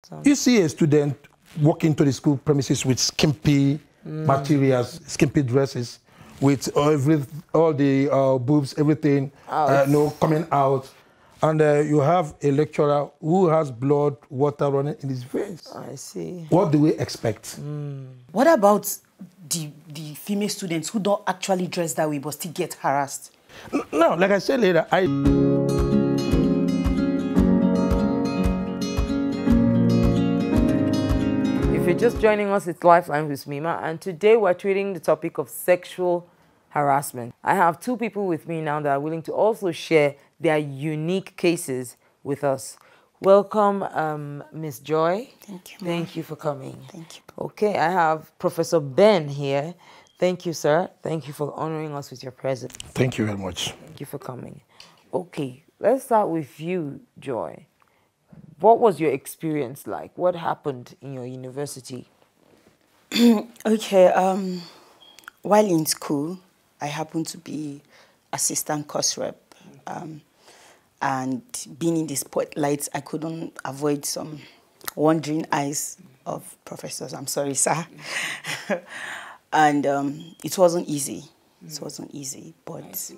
important. You see a student walking to the school premises with skimpy materials, skimpy dresses, with all the boobs, everything, coming out. And you have a lecturer who has blood, water running in his face. I see. What do we expect? What about the female students who don't actually dress that way but still get harassed? No, like I said later, If you're just joining us, it's Lifeline with Mima, and today we're treating the topic of sexual harassment. I have two people with me now that are willing to also share their unique cases with us. Welcome, Ms. Joy. Thank you. Thank you for coming. Thank you. Okay, I have Professor Ben here. Thank you, sir. Thank you for honoring us with your presence. Thank you very much. Thank you for coming. Okay, let's start with you, Joy. What was your experience like? What happened in your university? Okay, while in school, I happened to be assistant course rep. And being in the spotlight, I couldn't avoid some wandering eyes of professors. I'm sorry, sir. And it wasn't easy. It wasn't easy, but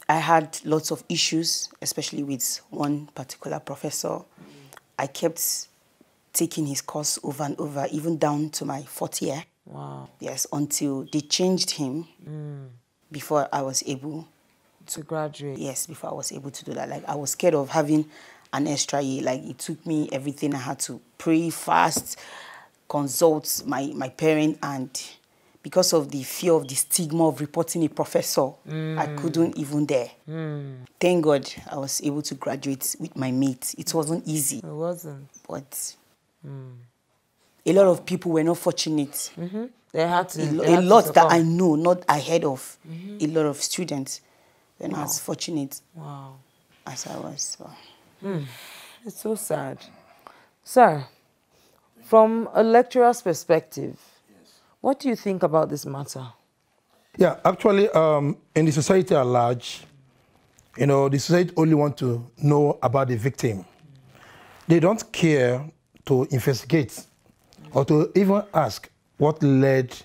I had lots of issues, especially with one particular professor. I kept taking his course over and over, even down to my 4th year. Wow. Yes, until they changed him before I was able to graduate. Yes, before I was able to do that. Like, I was scared of having an extra year. Like, it took me everything. I had to pray, fast, consult my parent, and because of the fear of the stigma of reporting a professor, I couldn't even dare. Thank God I was able to graduate with my mate. It wasn't easy. It wasn't. But a lot of people were not fortunate. They had to. A lot that I know, not ahead of a lot of students. They're not as fortunate as I was. So. It's so sad. Sir, from a lecturer's perspective, what do you think about this matter? Yeah, actually, in the society at large, you know, the society only want to know about the victim. They don't care to investigate or to even ask what led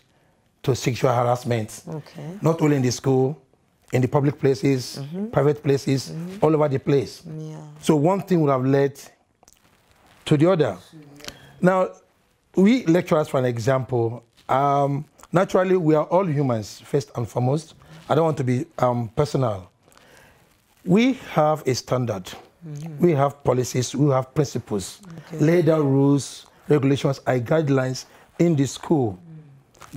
to sexual harassment. Okay. Not only in the school, in the public places, private places, all over the place. Yeah. So one thing would have led to the other. Now, we lecturers, for an example, naturally, we are all humans, first and foremost. I don't want to be personal. We have a standard. We have policies, we have principles, laid out rules, regulations, and guidelines in the school,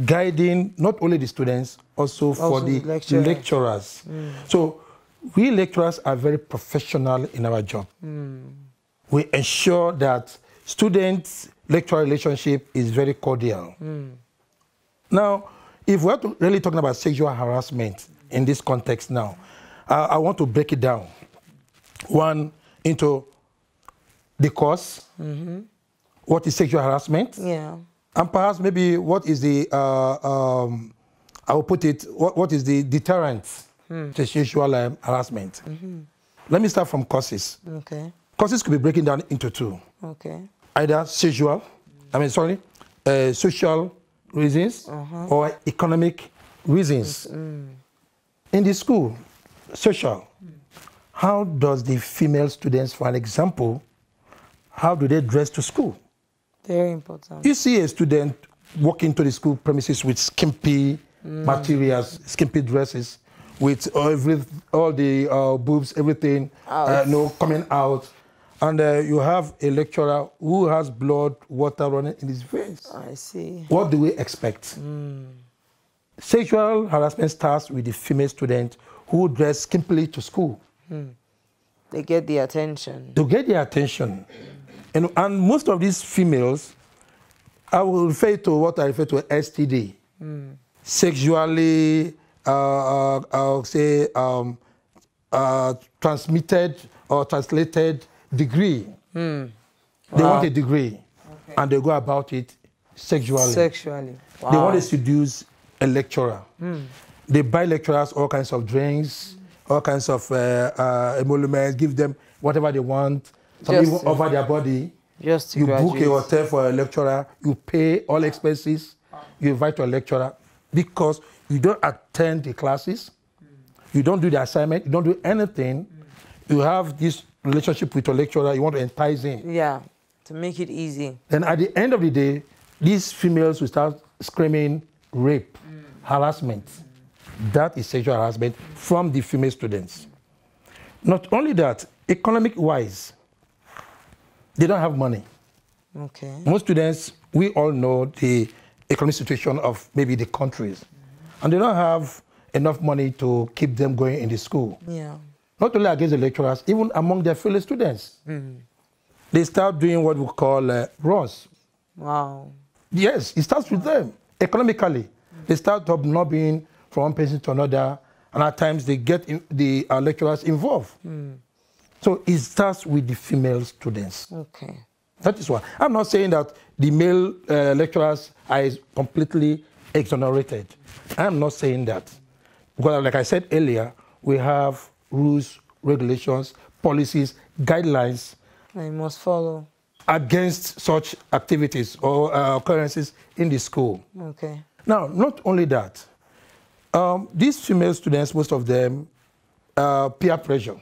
guiding not only the students, also for the lecturers. So we lecturers are very professional in our job. We ensure that student-lecturer relationship is very cordial. Now, if we're really talking about sexual harassment in this context now, I want to break it down. One, into the cause, what is sexual harassment, and perhaps maybe what is the, I will put it, what is the deterrent to sexual harassment. Let me start from causes. Okay. Causes could be breaking down into two. Okay. Either social reasons or economic reasons. In the school, social. How does the female students, for an example, how do they dress to school? Very important. You see a student walking to the school premises with skimpy materials, skimpy dresses, with all the boobs, everything, coming out. And you have a lecturer who has blood, water running in his face. I see. What do we expect? Sexual harassment starts with the female student who dress skimpily to school. They get the attention. To get the attention. And most of these females, I will refer to what I refer to as STD. Sexually, I'll say, transmitted or translated degree. They want a degree, and they go about it sexually. Wow. They want to seduce a lecturer. They buy lecturers all kinds of drinks, all kinds of emoluments, give them whatever they want. Some even offer their body Just to You graduate. book a hotel for a lecturer, you pay all expenses, you invite a lecturer because you don't attend the classes, you don't do the assignment, you don't do anything. You have this relationship with your lecturer, you want to entice him. Yeah, to make it easy. Then at the end of the day, these females will start screaming rape, harassment. That is sexual harassment from the female students. Not only that, economic-wise, they don't have money. Okay. Most students, we all know the economic situation of maybe the countries. And they don't have enough money to keep them going in the school. Yeah. Not only against the lecturers, even among their fellow students. They start doing what we call runs. Wow. Yes, it starts with them. Economically, they start hobnobbing from one person to another, and at times they get the lecturers involved. So it starts with the female students. Okay. That is why. I'm not saying that the male lecturers are completely exonerated. I'm not saying that. Because like I said earlier, we have rules, regulations, policies, guidelines. I must follow. Against such activities or occurrences in the school. Okay. Now, not only that, these female students, most of them, peer pressure.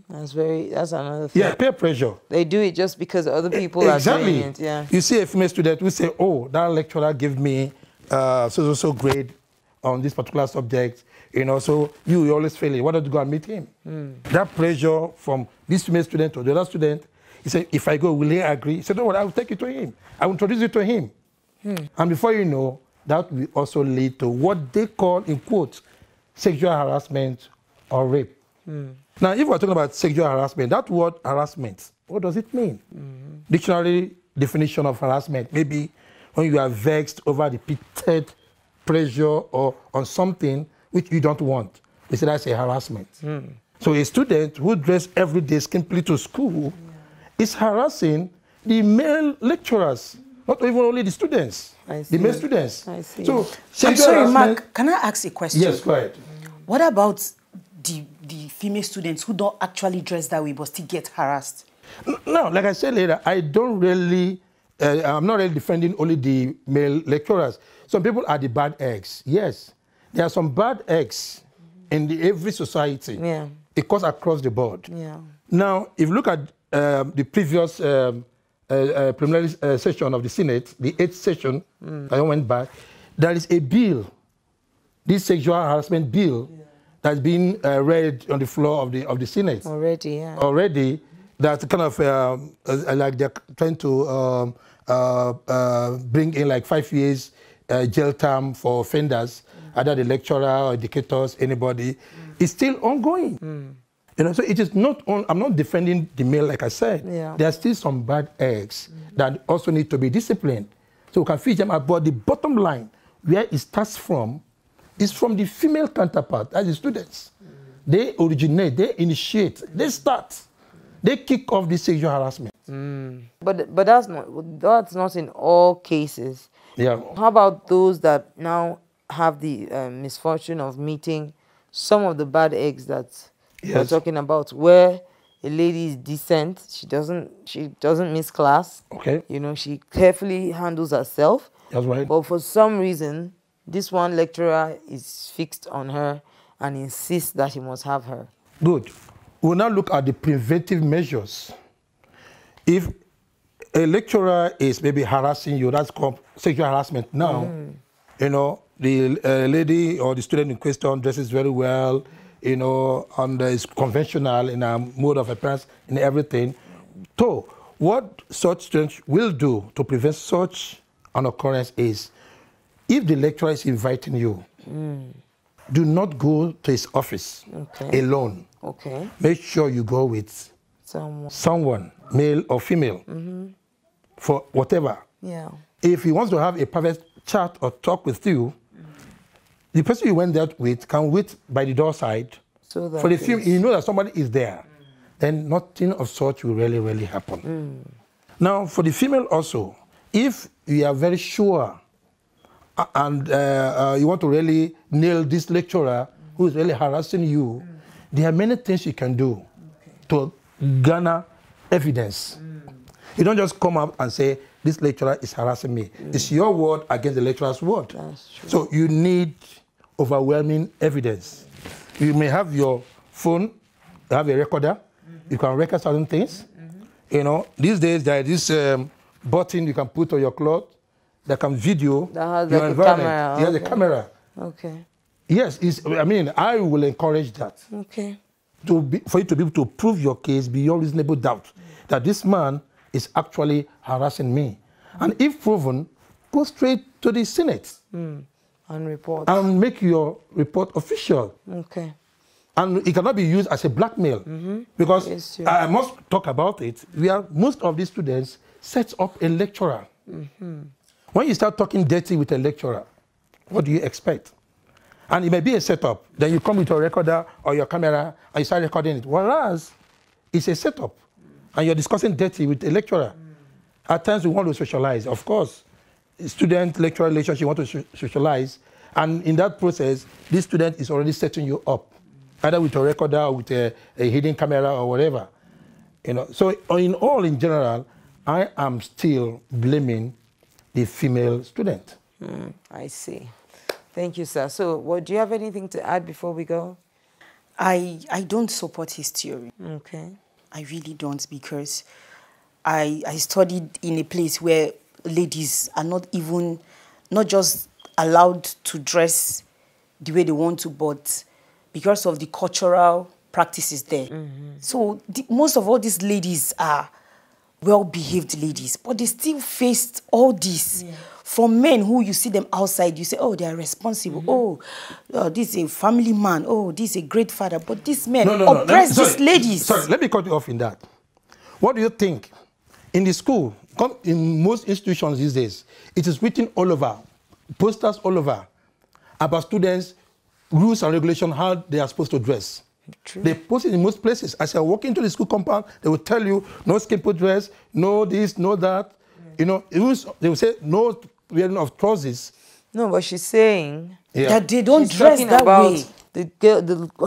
That's another thing. Yeah, peer pressure. They do it just because other people are doing it. Yeah. You see a female student who say, oh, that lecturer gave me so grade on this particular subject, you know, so you always fail it. Why don't you go and meet him? That pressure from this female student to the other student, he said, if I go, will he agree? He said, no, I will take you to him. I will introduce you to him. And before you know, that will also lead to what they call, in quotes, sexual harassment or rape. Now, if we're talking about sexual harassment, that word harassment, what does it mean? Dictionary definition of harassment, maybe when you are vexed over repeated pressure or on something which you don't want. We say that's a harassment. So a student who dresses every day skimpily to school is harassing the male lecturers, not even only the students, the male students. I see. So, I'm sorry, Mark, can I ask a question? Yes, go ahead. What about the female students who don't actually dress that way but still get harassed? No, like I said later, I don't really, I'm not really defending only the male lecturers. Some people are the bad eggs. Yes, there are some bad eggs in every society. Yeah. It goes across the board. Yeah. Now, if you look at the previous preliminary session of the Senate, the 8th session, I went back, there is a bill, this sexual harassment bill, that's been read on the floor of the Senate. Already, yeah. Already, that's kind of like they're trying to bring in like 5 years jail term for offenders, either the lecturer or educators, anybody. It's still ongoing. You know, so it is not on, I'm not defending the male, like I said. Yeah. There are still some bad eggs that also need to be disciplined. So we can feed them out. But the bottom line, where it starts from, is from the female counterpart, as the students. They originate, they initiate, they start, they kick off this sexual harassment. But that's not in all cases. Yeah. How about those that now have the misfortune of meeting some of the bad eggs that we're talking about, where a lady is decent, she doesn't miss class. Okay. You know, she carefully handles herself. That's right. But for some reason, this one lecturer is fixed on her and insists that he must have her. Good. We'll now look at the preventive measures. If a lecturer is maybe harassing you, that's called sexual harassment now. You know, the lady or the student in question dresses very well, you know, and is conventional in a mode of appearance and everything. So, what such students will do to prevent such an occurrence is, if the lecturer is inviting you, do not go to his office alone. Okay. Make sure you go with someone, male or female, for whatever. Yeah. If he wants to have a private chat or talk with you, the person you went there with can wait by the door side. So that for the film, you know that somebody is there. Then nothing of such will really happen. Now, for the female also, if you are very sure and you want to really nail this lecturer who is really harassing you, there are many things you can do to garner evidence. You don't just come out and say, this lecturer is harassing me. It's your word against the lecturer's word. That's true. So you need overwhelming evidence. You may have your phone, you have a recorder, you can record certain things. You know, these days there is this button you can put on your cloth that can video that has your like environment. A camera. It has a camera. Okay. Yes, I mean, I will encourage that. Okay. For you to be able to prove your case beyond reasonable doubt that this man is actually harassing me. And if proven, go straight to the Senate. And report. And make your report official. Okay. And it cannot be used as a blackmail. Because yes, I must talk about it. Most of these students set up a lecturer. When you start talking dirty with a lecturer, what do you expect? And it may be a setup. Then you come with your recorder or your camera and you start recording it. Whereas it's a setup. And you're discussing dirty with a lecturer. At times we want to socialize. Of course, student-lecturer relationship, you want to socialize. And in that process, this student is already setting you up, either with a recorder or with a hidden camera or whatever. You know, so in general, I am still blaming the female student. I see. Thank you, sir. So, do you have anything to add before we go? I don't support his theory. Okay. I really don't, because I studied in a place where ladies are not just allowed to dress the way they want to, but because of the cultural practices there. So most of all these ladies are well-behaved ladies, but they still faced all this from men who you see them outside. You say, oh, they are responsible. Oh, this is a family man. Oh, this is a great father. But these men oppress these ladies. Sorry, let me cut you off in that. What do you think? In the school, in most institutions these days, it is written all over, posters all over, about students, rules and regulations, how they are supposed to dress. True. They post it in most places. As you walk into the school compound, they will tell you, no skin-put dress, no this, no that. You know, they will say, no wearing of trousers. No, but she's saying that they don't she's dress that about way.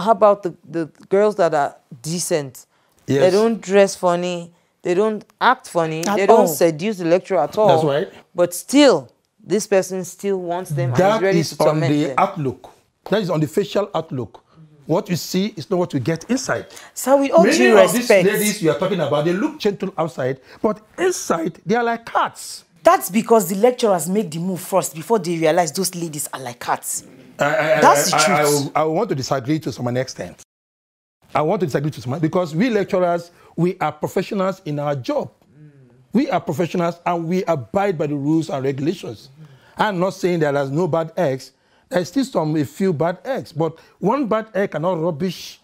How about the girls that are decent? Yes. They don't dress funny. They don't act funny. They don't seduce the lecturer at all. That's right. But still, this person still wants them and is ready to torment them. That is on the outlook. That is on the facial outlook. What you see is not what you get inside. So with all due respect, many of these ladies you are talking about, they look gentle outside, but inside they are like cats. That's because the lecturers make the move first before they realize those ladies are like cats. That's the truth. I want to disagree to some extent. I want to disagree to some, because we lecturers, we are professionals in our job. We are professionals and we abide by the rules and regulations. I'm not saying that there's no bad eggs. There's still a few bad eggs, but one bad egg cannot rubbish,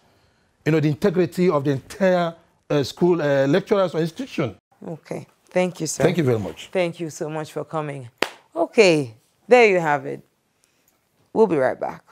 the integrity of the entire school, lecturers or institution. Okay. Thank you, sir. Thank you very much. Thank you so much for coming. Okay, there you have it. We'll be right back.